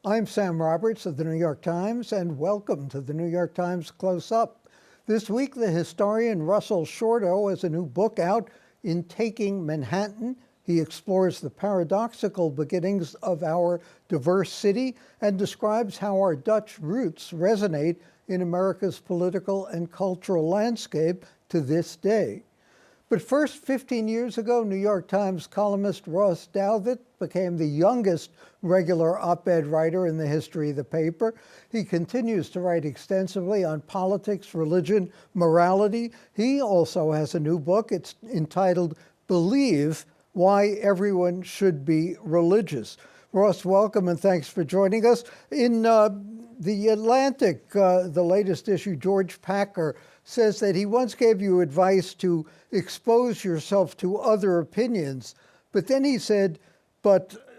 I'm Sam Roberts of the New York Times, and welcome to the New York Times Close Up. This week, the historian Russell Shorto has a new book out, In Taking Manhattan. He explores the paradoxical beginnings of our diverse city and describes how our Dutch roots resonate in America's political and cultural landscape to this day. But first, 15 years ago, New York Times columnist Ross Douthat became the youngest regular op-ed writer in the history of the paper. He continues to write extensively on politics, religion, morality. He also has a new book. It's entitled Believe: Why Everyone Should Be Religious. Ross, welcome, and thanks for joining us. In The Atlantic, the latest issue, George Packer says that he once gave you advice to expose yourself to other opinions, but then he said,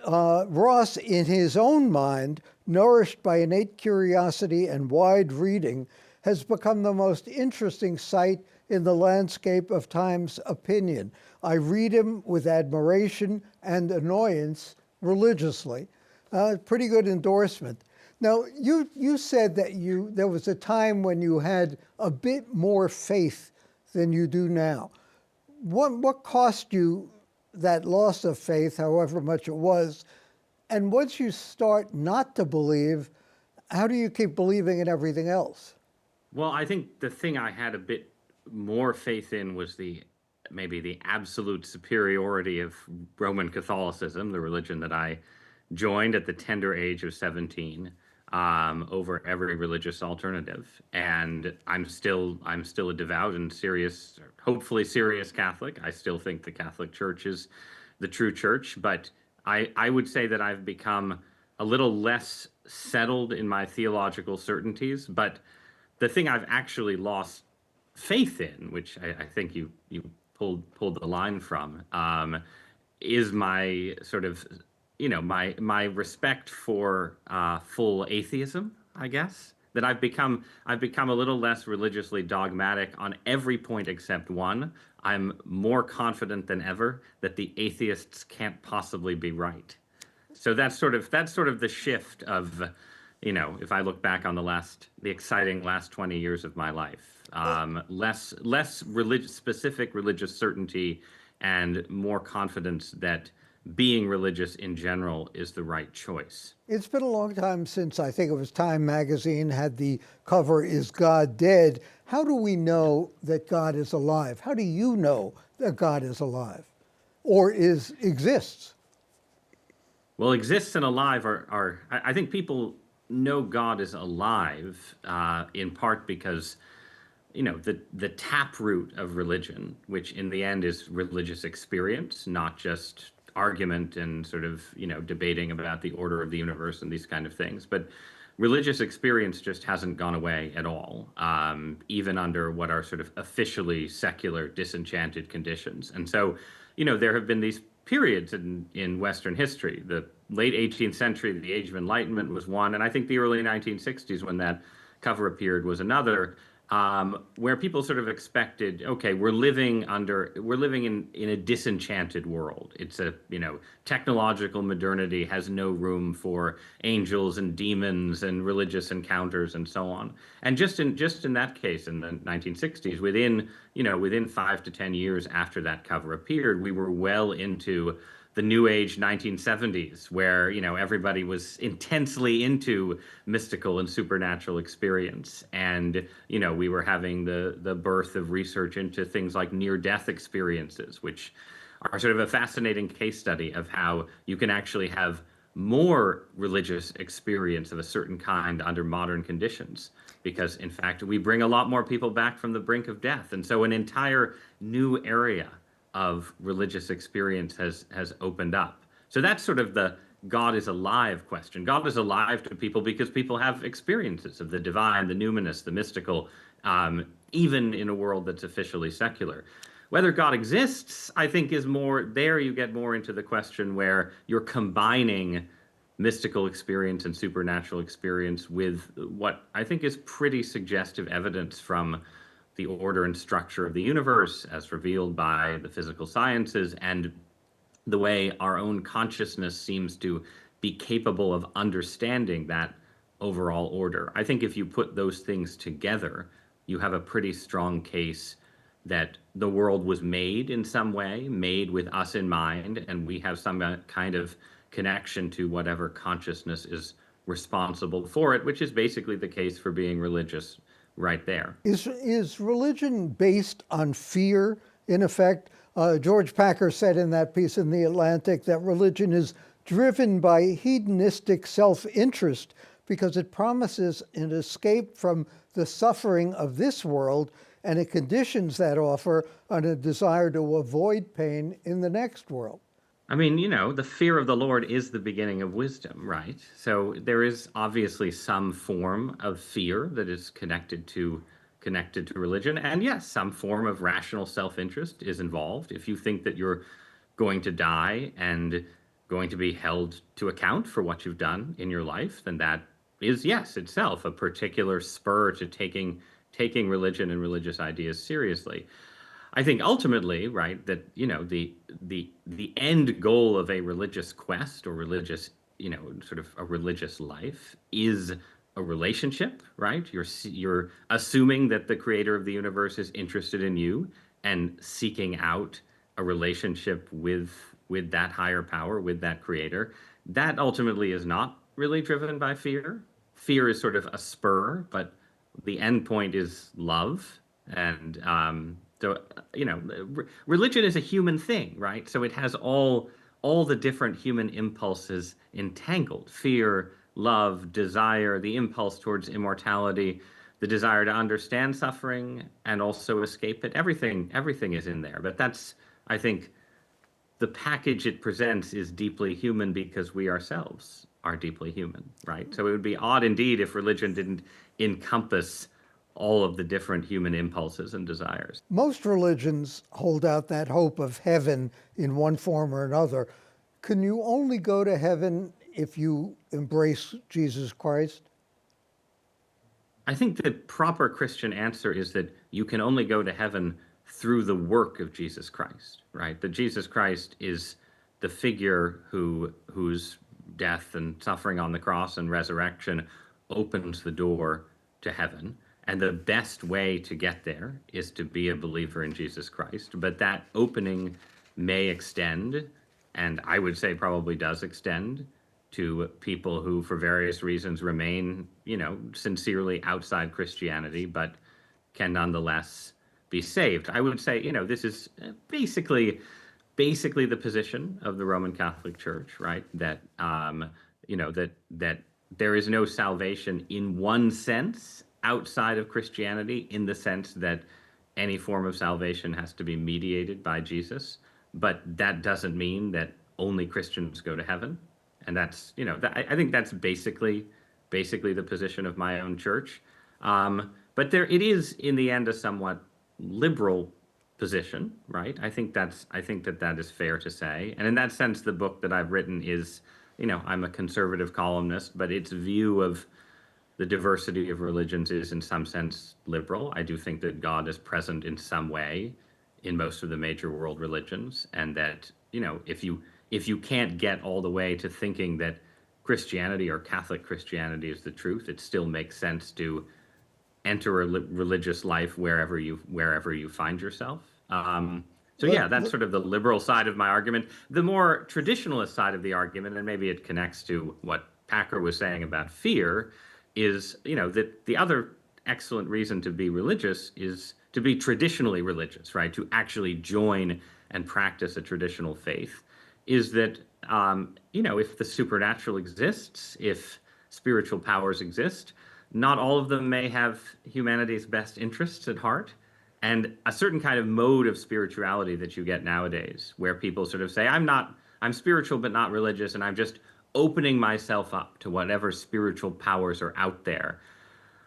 Ross, in his own mind, nourished by innate curiosity and wide reading, has become the most interesting sight in the landscape of Times opinion. I read him with admiration and annoyance religiously. Pretty good endorsement. Now, you said that there was a time when you had a bit more faith than you do now. What cost you that loss of faith, however much it was? And once you start not to believe, how do you keep believing in everything else? Well, I think the thing I had a bit more faith in was maybe the absolute superiority of Roman Catholicism, the religion that I joined at the tender age of 17, over every religious alternative. And I'm still a devout and serious, hopefully serious Catholic. I still think the Catholic Church is the true church, but I would say that I've become a little less settled in my theological certainties. But the thing I've actually lost faith in, which I think you pulled the line from, is my sort of my respect for full atheism, I guess. That I've become a little less religiously dogmatic on every point except one. I'm more confident than ever that the atheists can't possibly be right. So that's sort of the shift of, if I look back on the exciting last 20 years of my life, less specific religious certainty and more confidence that being religious in general is the right choice. It's been a long time since, I think it was Time magazine had the cover, Is God Dead? How do we know that God is alive? How do you know that God is alive or exists? Well, exists and alive are I think people know God is alive in part because the taproot of religion, which in the end is religious experience, not just argument and sort of debating about the order of the universe and these kind of things, but religious experience just hasn't gone away at all, even under what are sort of officially secular, disenchanted conditions. And so, there have been these periods in Western history. The late 18th century, the Age of Enlightenment was one, and I think the early 1960s, when that cover appeared, was another. Where people sort of expected, okay, we're living in a disenchanted world. It's technological modernity has no room for angels and demons and religious encounters and so on. And just in that case, in the 1960s, within 5 to 10 years after that cover appeared, we were well into the New Age 1970s, where everybody was intensely into mystical and supernatural experience, and we were having the birth of research into things like near-death experiences, which are sort of a fascinating case study of how you can actually have more religious experience of a certain kind under modern conditions, because in fact we bring a lot more people back from the brink of death, and so an entire new area of religious experience has opened up. So that's sort of the God is alive question. God is alive to people because people have experiences of the divine, the numinous, the mystical, even in a world that's officially secular. Whether God exists, I think, is more, there you get more into the question where you're combining mystical experience and supernatural experience with what I think is pretty suggestive evidence from the order and structure of the universe as revealed by the physical sciences and the way our own consciousness seems to be capable of understanding that overall order. I think if you put those things together, you have a pretty strong case that the world was made in some way, made with us in mind, and we have some kind of connection to whatever consciousness is responsible for it, which is basically the case for being religious right there. Is religion based on fear, in effect? George Packer said in that piece in The Atlantic that religion is driven by hedonistic self-interest because it promises an escape from the suffering of this world, and it conditions that offer on a desire to avoid pain in the next world. I mean, the fear of the Lord is the beginning of wisdom, right? So there is obviously some form of fear that is connected to religion. And yes, some form of rational self-interest is involved. If you think that you're going to die and going to be held to account for what you've done in your life, then that is, yes, itself a particular spur to taking religion and religious ideas seriously. I think ultimately, right, that the end goal of a religious quest or religious, sort of a religious life is a relationship, right? You're assuming that the creator of the universe is interested in you and seeking out a relationship with that higher power, with that creator. That ultimately is not really driven by fear. Fear is sort of a spur, but the end point is love. And so, religion is a human thing, right? So it has all the different human impulses entangled: fear, love, desire, the impulse towards immortality, the desire to understand suffering and also escape it. Everything is in there. But that's, I think, the package it presents is deeply human because we ourselves are deeply human, right? So it would be odd indeed if religion didn't encompass all of the different human impulses and desires. Most religions hold out that hope of heaven in one form or another. Can you only go to heaven if you embrace Jesus Christ? I think the proper Christian answer is that you can only go to heaven through the work of Jesus Christ, right? That Jesus Christ is the figure whose death and suffering on the cross and resurrection opens the door to heaven. And the best way to get there is to be a believer in Jesus Christ. But that opening may extend, and I would say probably does extend, to people who, for various reasons, remain, sincerely outside Christianity, but can nonetheless be saved. I would say, this is basically the position of the Roman Catholic Church, right? That that there is no salvation in one sense outside of Christianity, in the sense that any form of salvation has to be mediated by Jesus. But that doesn't mean that only Christians go to heaven. And that's, I think that's basically the position of my own church. But it is in the end a somewhat liberal position, right? I think that is fair to say. And in that sense, the book that I've written is, I'm a conservative columnist, but its view of the diversity of religions is in some sense liberal. I do think that God is present in some way in most of the major world religions, and that, if you can't get all the way to thinking that Christianity or Catholic Christianity is the truth, it still makes sense to enter a religious life wherever you find yourself. So yeah, that's sort of the liberal side of my argument. The more traditionalist side of the argument, and maybe it connects to what Packer was saying about fear, is, that the other excellent reason to be religious is to be traditionally religious, right? To actually join and practice a traditional faith, is that, if the supernatural exists, if spiritual powers exist, not all of them may have humanity's best interests at heart. And a certain kind of mode of spirituality that you get nowadays, where people sort of say, I'm spiritual but not religious, and I'm just opening myself up to whatever spiritual powers are out there.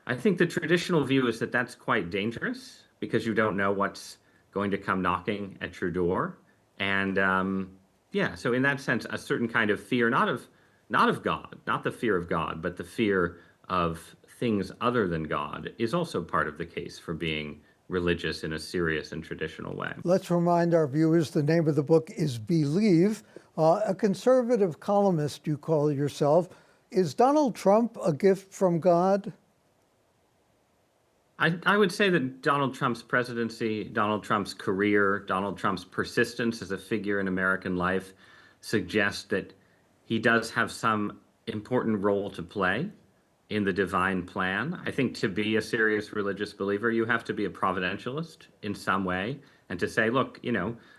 I think the traditional view is that that's quite dangerous because you don't know what's going to come knocking at your door. And so in that sense, a certain kind of fear, not of God, not the fear of God, but the fear of things other than God, is also part of the case for being religious in a serious and traditional way. Let's remind our viewers the name of the book is Believe, A conservative columnist, you call yourself. Is Donald Trump a gift from God? I would say that Donald Trump's presidency, Donald Trump's career, Donald Trump's persistence as a figure in American life suggests that he does have some important role to play in the divine plan. I think to be a serious religious believer, you have to be a providentialist in some way and to say, look,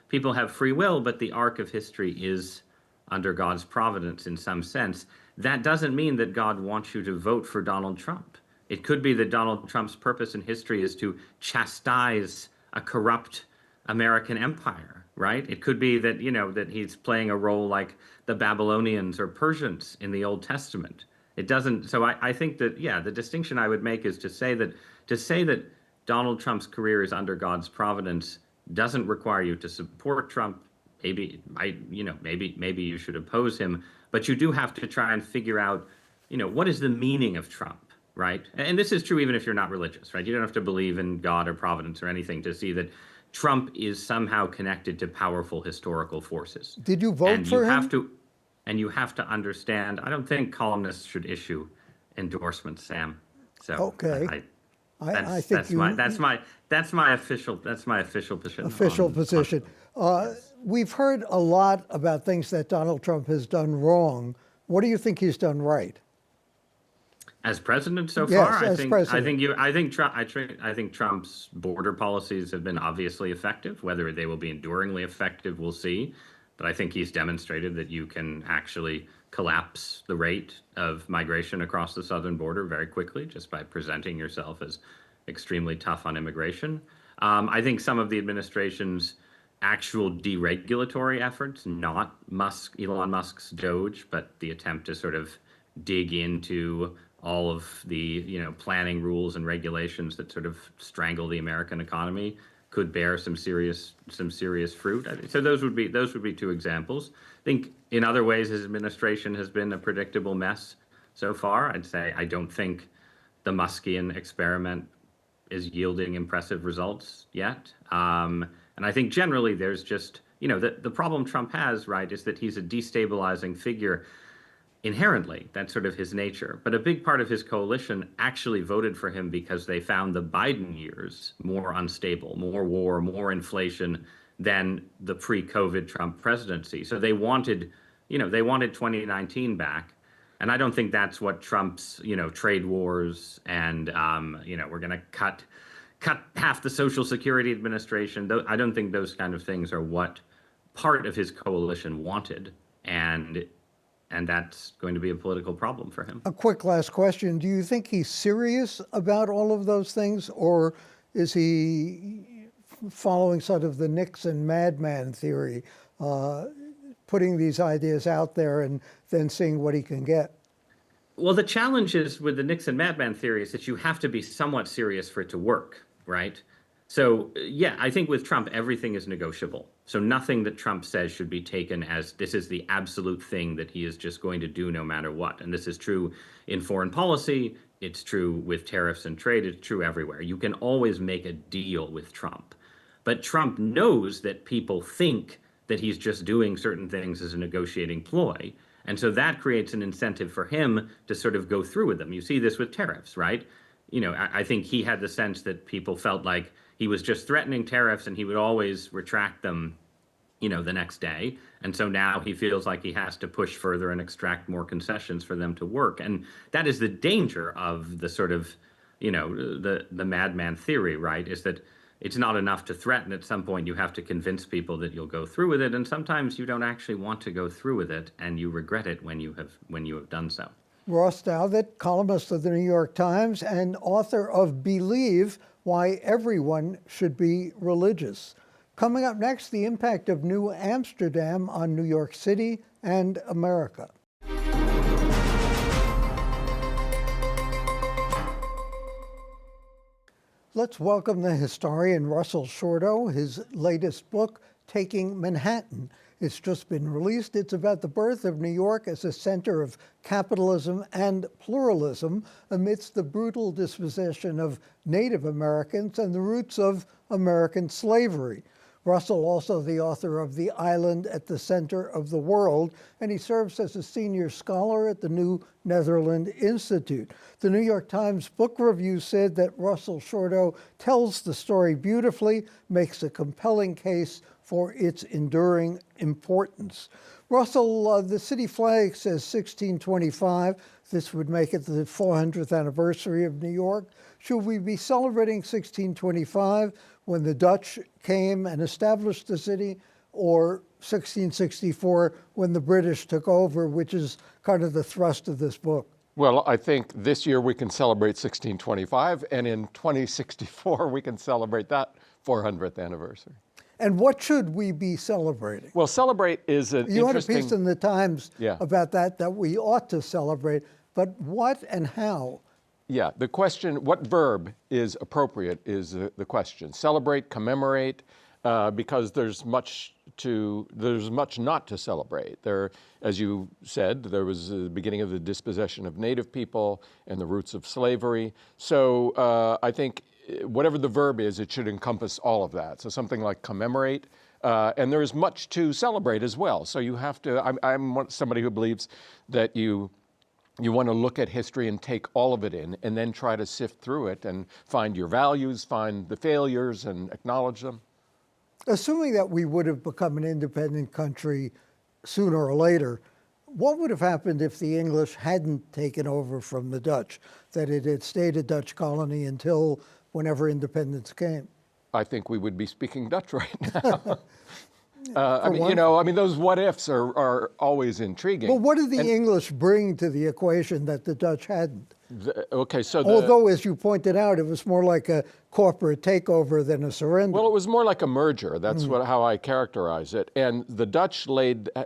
people have free will, but the arc of history is under God's providence in some sense. That doesn't mean that God wants you to vote for Donald Trump. It could be that Donald Trump's purpose in history is to chastise a corrupt American empire, right? It could be that, that he's playing a role like the Babylonians or Persians in the Old Testament. It doesn't, so I think that, the distinction I would make is to say that Donald Trump's career is under God's providence doesn't require you to support Trump. Maybe you should oppose him, but you do have to try and figure out, what is the meaning of Trump? Right? And this is true even if you're not religious, right? You don't have to believe in God or providence or anything to see that Trump is somehow connected to powerful historical forces. Did you vote for him? You have to understand, I don't think columnists should issue endorsements, Sam. So okay. That's my official position. Official position. We've heard a lot about things that Donald Trump has done wrong. What do you think he's done right? As president so Yes, far, as president. I think Trump's border policies have been obviously effective. Whether they will be enduringly effective, we'll see. But I think he's demonstrated that you can actually collapse the rate of migration across the southern border very quickly just by presenting yourself as extremely tough on immigration. I think some of the administration's actual deregulatory efforts, not Elon Musk's Doge, but the attempt to sort of dig into all of the planning rules and regulations that sort of strangle the American economy, could bear some serious fruit. So those would be two examples. I think in other ways his administration has been a predictable mess so far. I'd say I don't think the Muskian experiment is yielding impressive results yet. And I think generally there's just the problem Trump has, right, is that he's a destabilizing figure. Inherently, that's sort of his nature. But a big part of his coalition actually voted for him because they found the Biden years more unstable, more war, more inflation than the pre-COVID Trump presidency. So they wanted 2019 back. And I don't think that's what Trump's, trade wars and, we're going to cut half the Social Security Administration. I don't think those kind of things are what part of his coalition wanted. And that's going to be a political problem for him. A quick last question. Do you think he's serious about all of those things, or is he following sort of the Nixon madman theory, putting these ideas out there and then seeing what he can get? Well, the challenge is with the Nixon madman theory is that you have to be somewhat serious for it to work, right? So, I think with Trump, everything is negotiable. So nothing that Trump says should be taken as this is the absolute thing that he is just going to do no matter what. And this is true in foreign policy. It's true with tariffs and trade. It's true everywhere. You can always make a deal with Trump. But Trump knows that people think that he's just doing certain things as a negotiating ploy. And so that creates an incentive for him to sort of go through with them. You see this with tariffs, right? I think he had the sense that people felt like he was just threatening tariffs and he would always retract them, the next day. And so now he feels like he has to push further and extract more concessions for them to work. And that is the danger of the sort of, the madman theory, right? Is that it's not enough to threaten. At some point, you have to convince people that you'll go through with it. And sometimes you don't actually want to go through with it and you regret it when you have done so. Ross Douthat, columnist of the New York Times and author of Believe, Why Everyone Should Be Religious. Coming up next, the impact of New Amsterdam on New York City and America. Let's welcome the historian Russell Shorto. His latest book, Taking Manhattan. It's just been released. It's about the birth of New York as a center of capitalism and pluralism amidst the brutal dispossession of Native Americans and the roots of American slavery. Russell, also the author of The Island at the Center of the World, and he serves as a senior scholar at the New Netherland Institute. The New York Times Book Review said that Russell Shorto tells the story beautifully, makes a compelling case for its enduring importance. Russell, the city flag says 1625. This would make it the 400th anniversary of New York. Should we be celebrating 1625 when the Dutch came and established the city, or 1664 when the British took over, which is kind of the thrust of this book? Well, I think this year we can celebrate 1625, and in 2064 we can celebrate that 400th anniversary. And what should we be celebrating? Well, celebrate is an You interesting... had a piece in the Times Yeah. about that we ought to celebrate, but what and how? Yeah, the question, what verb is appropriate is the question. Celebrate, commemorate, because there's much not to celebrate. There, as you said, there was the beginning of the dispossession of Native people and the roots of slavery. So I think whatever the verb is, it should encompass all of that. So something like commemorate, and there is much to celebrate as well. So you have to, I'm somebody who believes that you want to look at history and take all of it in, and then try to sift through it and find your values, find the failures, and acknowledge them. Assuming that we would have become an independent country sooner or later, what would have happened if the English hadn't taken over from the Dutch, that it had stayed a Dutch colony until whenever independence came? I think we would be speaking Dutch right now. Those what ifs are always intriguing. Well, what did the English bring to the equation that the Dutch hadn't? Although, as you pointed out, it was more like a corporate takeover than a surrender. Well, it was more like a merger. That's how I characterize it. And the Dutch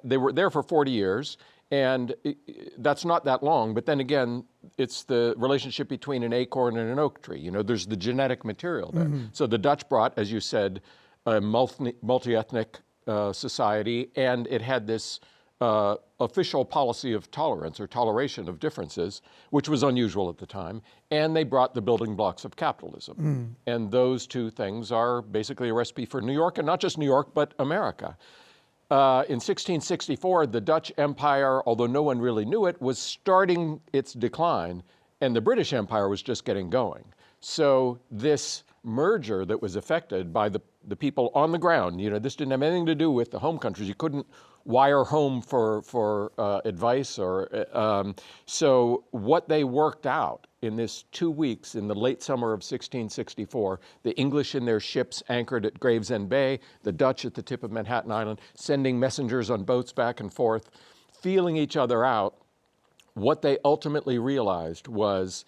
they were there for 40 years, and that's not that long. But then again, it's the relationship between an acorn and an oak tree. You know, there's the genetic material there. So the Dutch brought, as you said, a multi-ethnic society, and it had this official policy of tolerance or toleration of differences, which was unusual at the time, and they brought the building blocks of capitalism. And those two things are basically a recipe for New York, and not just New York, but America. In 1664, the Dutch Empire, although no one really knew it, was starting its decline, and the British Empire was just getting going. So this merger that was affected by the people on the ground, this didn't have anything to do with the home countries. You couldn't wire home for advice so what they worked out in this 2 weeks in the late summer of 1664, the English in their ships anchored at Gravesend Bay, the Dutch at the tip of Manhattan Island, sending messengers on boats back and forth, feeling each other out. What they ultimately realized was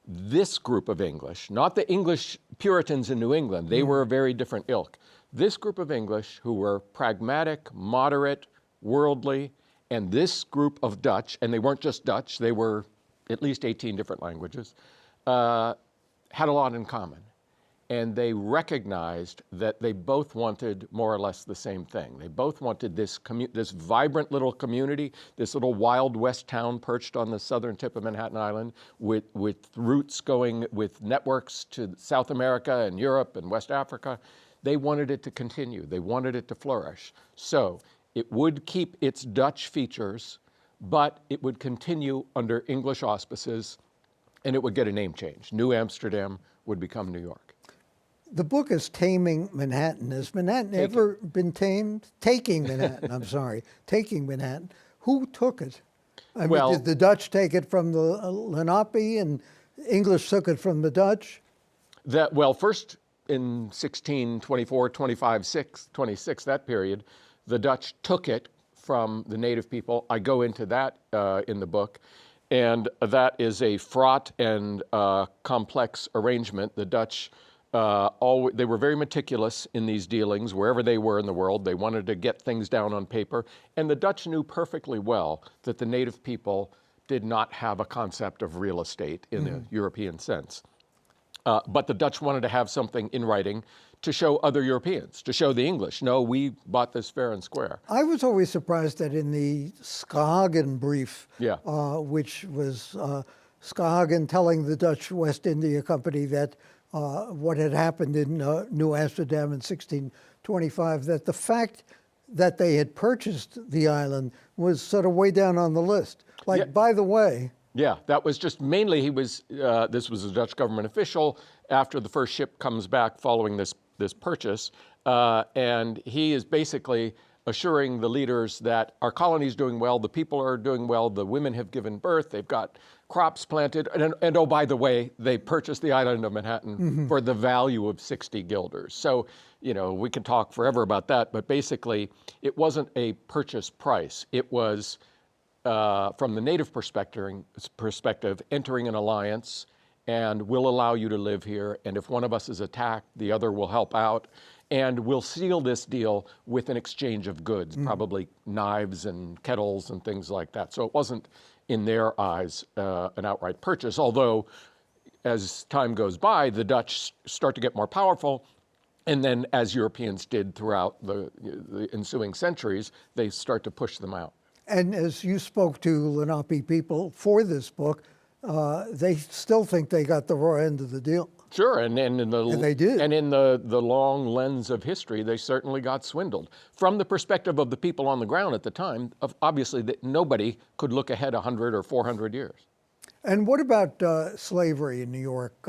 this group of English, not the English Puritans in New England, they were a very different ilk. This group of English who were pragmatic, moderate, worldly, and this group of Dutch, and they weren't just Dutch, they were at least 18 different languages, had a lot in common. And they recognized that they both wanted more or less the same thing. They both wanted this vibrant little community, this little Wild West town perched on the southern tip of Manhattan Island with roots going with networks to South America and Europe and West Africa. They wanted it to continue. They wanted it to flourish. So it would keep its Dutch features, but it would continue under English auspices, and it would get a name change. New Amsterdam would become New York. The book is Taming Manhattan. Has Manhattan ever been tamed? Taking Manhattan, I'm sorry. Taking Manhattan. Who took it? I mean, did the Dutch take it from the Lenape and English took it from the Dutch? First in 1624, 25, 26, that period, the Dutch took it from the native people. I go into that in the book. And that is a fraught and complex arrangement. The Dutch they were very meticulous in these dealings wherever they were in the world. They wanted to get things down on paper. And the Dutch knew perfectly well that the native people did not have a concept of real estate in the European sense. But the Dutch wanted to have something in writing to show other Europeans, to show the English, no, we bought this fair and square. I was always surprised that in the Skagen Brief, Yeah. Which was Skagen telling the Dutch West India Company that what had happened in New Amsterdam in 25, that the fact that they had purchased the island was sort of way down on the list. Like, Yeah. by the way, Yeah, that was just mainly this was a Dutch government official after the first ship comes back following this purchase, and he is basically assuring the leaders that our colony is doing well, the people are doing well, the women have given birth, they've got crops planted, and oh, by the way, they purchased the island of Manhattan for the value of 60 guilders. So, we can talk forever about that, but basically it wasn't a purchase price. It was from the native perspective, entering an alliance and we'll allow you to live here. And if one of us is attacked, the other will help out. And we'll seal this deal with an exchange of goods, probably knives and kettles and things like that. So it wasn't, in their eyes, an outright purchase. Although, as time goes by, the Dutch start to get more powerful. And then, as Europeans did throughout the ensuing centuries, they start to push them out. and as you spoke to Lenape people for this book, they still think they got the raw end of the deal. Sure, and they did. And in the long lens of history, they certainly got swindled. From the perspective of the people on the ground at the time, obviously that nobody could look ahead 100 or 400 years. And what about slavery in New York?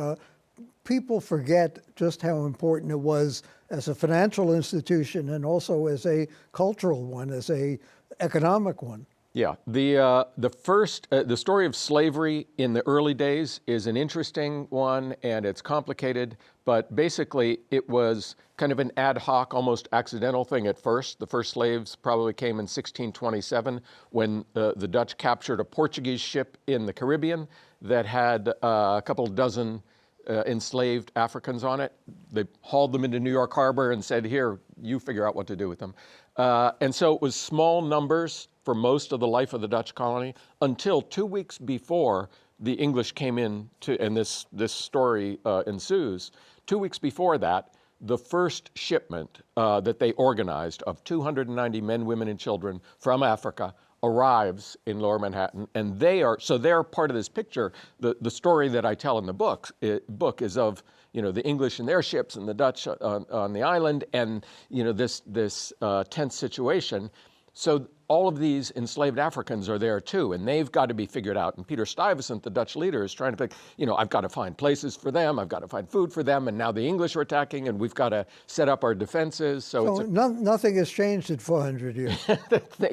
People forget just how important it was as a financial institution and also as a cultural one, as a economic one. Yeah, the story of slavery in the early days is an interesting one, and it's complicated. But basically, it was kind of an ad hoc, almost accidental thing at first. The first slaves probably came in 1627 when the Dutch captured a Portuguese ship in the Caribbean that had a couple dozen enslaved Africans on it. They hauled them into New York Harbor and said, "Here, you figure out what to do with them." And so it was small numbers for most of the life of the Dutch colony until 2 weeks before the English came in and this story ensues. 2 weeks before that, the first shipment that they organized of 290 men, women, and children from Africa arrives in Lower Manhattan, and they're part of this picture. The story that I tell in the book is of the English and their ships and the Dutch on the island, and this tense situation. So all of these enslaved Africans are there too, and they've got to be figured out. And Peter Stuyvesant, the Dutch leader, is trying to think, I've got to find places for them, I've got to find food for them, and now the English are attacking, and we've got to set up our defenses. So nothing has changed in 400 years.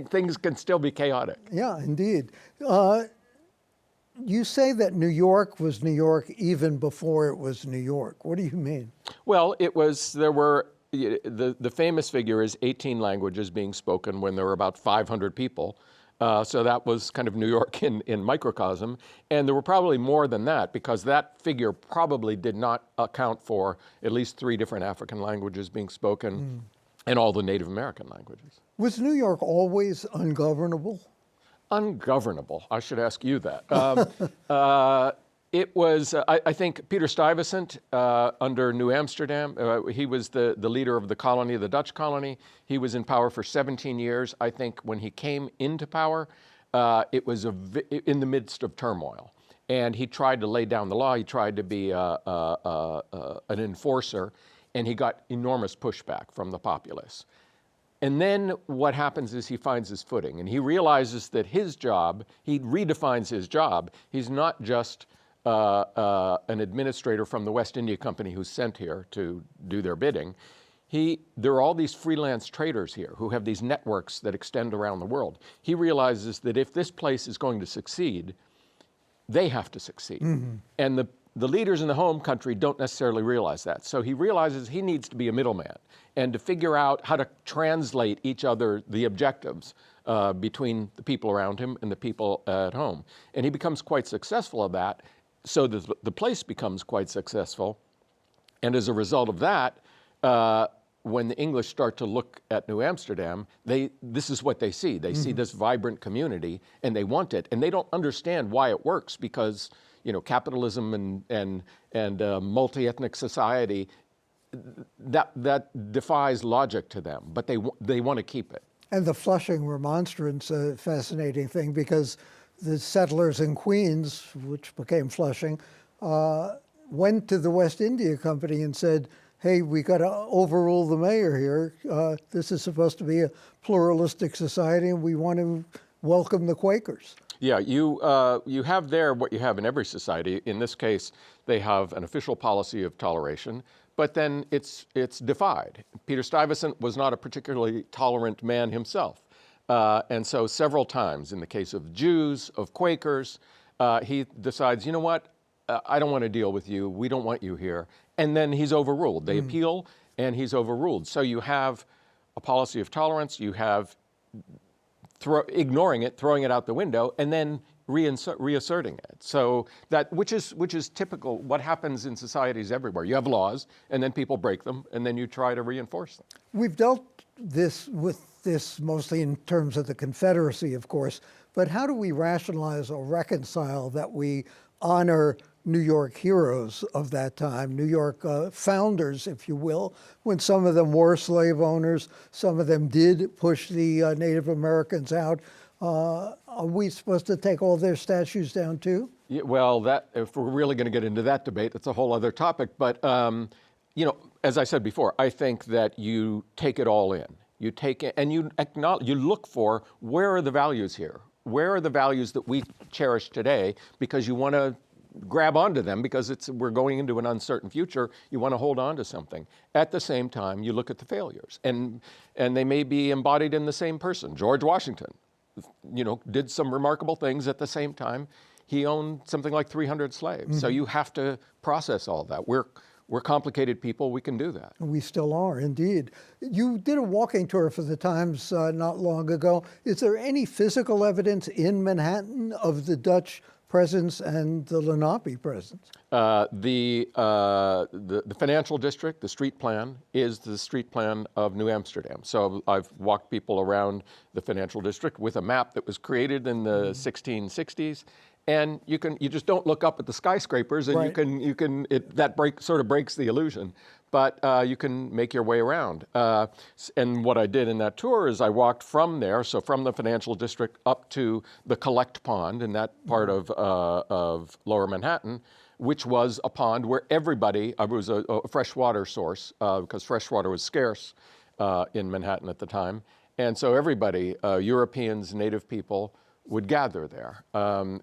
Things can still be chaotic. Yeah, indeed. You say that New York was New York even before it was New York. What do you mean? Well, the famous figure is 18 languages being spoken when there were about 500 people. So that was kind of New York in microcosm. And there were probably more than that, because that figure probably did not account for at least 3 different African languages being spoken and all the Native American languages. Was New York always ungovernable? Ungovernable. I should ask you that. It was, I think, Peter Stuyvesant under New Amsterdam. He was the leader of the colony, the Dutch colony. He was in power for 17 years. I think when he came into power, it was in the midst of turmoil. And he tried to lay down the law. He tried to be an enforcer, and he got enormous pushback from the populace. And then what happens is he finds his footing, and he realizes that his job, he redefines his job. He's not just an administrator from the West India Company who's sent here to do their bidding. There are all these freelance traders here who have these networks that extend around the world. He realizes that if this place is going to succeed, they have to succeed. And the leaders in the home country don't necessarily realize that. So he realizes he needs to be a middleman and to figure out how to translate the objectives between the people around him and the people at home. And he becomes quite successful at that. So the place becomes quite successful. And as a result of that, when the English start to look at New Amsterdam, this is what they see. They see this vibrant community, and they want it. And they don't understand why it works, because capitalism and multi-ethnic society, that defies logic to them. But they want to keep it. And the Flushing Remonstrance, a fascinating thing, because the settlers in Queens, which became Flushing, went to the West India Company and said, hey, we got to overrule the mayor here. This is supposed to be a pluralistic society, and we want to welcome the Quakers. Yeah, you have there what you have in every society. In this case, they have an official policy of toleration, but then it's defied. Peter Stuyvesant was not a particularly tolerant man himself. And so several times, in the case of Jews, of Quakers, he decides, you know what, I don't want to deal with you. We don't want you here. And then he's overruled. They appeal, and he's overruled. So you have a policy of tolerance. You have ignoring it, throwing it out the window, and then reasserting it. So that which is typical. What happens in societies everywhere? You have laws, and then people break them, and then you try to reinforce them. We've dealt with this mostly in terms of the Confederacy, of course, but how do we rationalize or reconcile that we honor New York heroes of that time, New York founders, if you will, when some of them were slave owners, some of them did push the Native Americans out? Are we supposed to take all their statues down too? Yeah, well, that if we're really going to get into that debate, that's a whole other topic. But you know, as I said before, I think that you take it all in. You take it and you acknowledge, you look for where are the values here? Where are the values that we cherish today? Because you want to grab onto them because we're going into an uncertain future. You want to hold on to something. At the same time, you look at the failures, and they may be embodied in the same person. George Washington, you know, did some remarkable things. At the same time, he owned something like 300 slaves. Mm-hmm. So you have to process all that. We're complicated people. We can do that. We still are, indeed. You did a walking tour for the Times not long ago. Is there any physical evidence in Manhattan of the Dutch presence and the Lenape presence? The financial district, the street plan, is the street plan of New Amsterdam. So I've walked people around the financial district with a map that was created in the 1660s. And you just don't look up at the skyscrapers, and right. That sort of breaks the illusion. But you can make your way around. And what I did in that tour is I walked from there, so from the financial district up to the Collect Pond in that part of Lower Manhattan, which was a pond where everybody, it was a freshwater source because freshwater was scarce in Manhattan at the time. And so everybody, Europeans, native people, would gather there. That,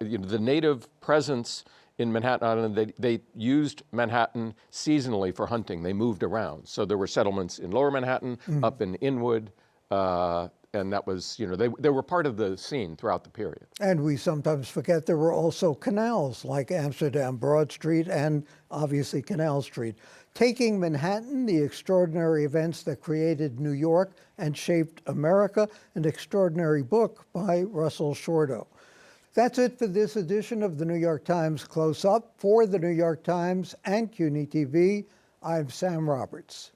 you know, the native presence in Manhattan Island, they used Manhattan seasonally for hunting. They moved around. So there were settlements in Lower Manhattan, up in Inwood, and that was, you know, they were part of the scene throughout the period. And we sometimes forget there were also canals like Amsterdam Broad Street and obviously Canal Street. Taking Manhattan, the extraordinary events that created New York and shaped America, an extraordinary book by Russell Shorto. That's it for this edition of the New York Times Close Up. For the New York Times and CUNY TV, I'm Sam Roberts.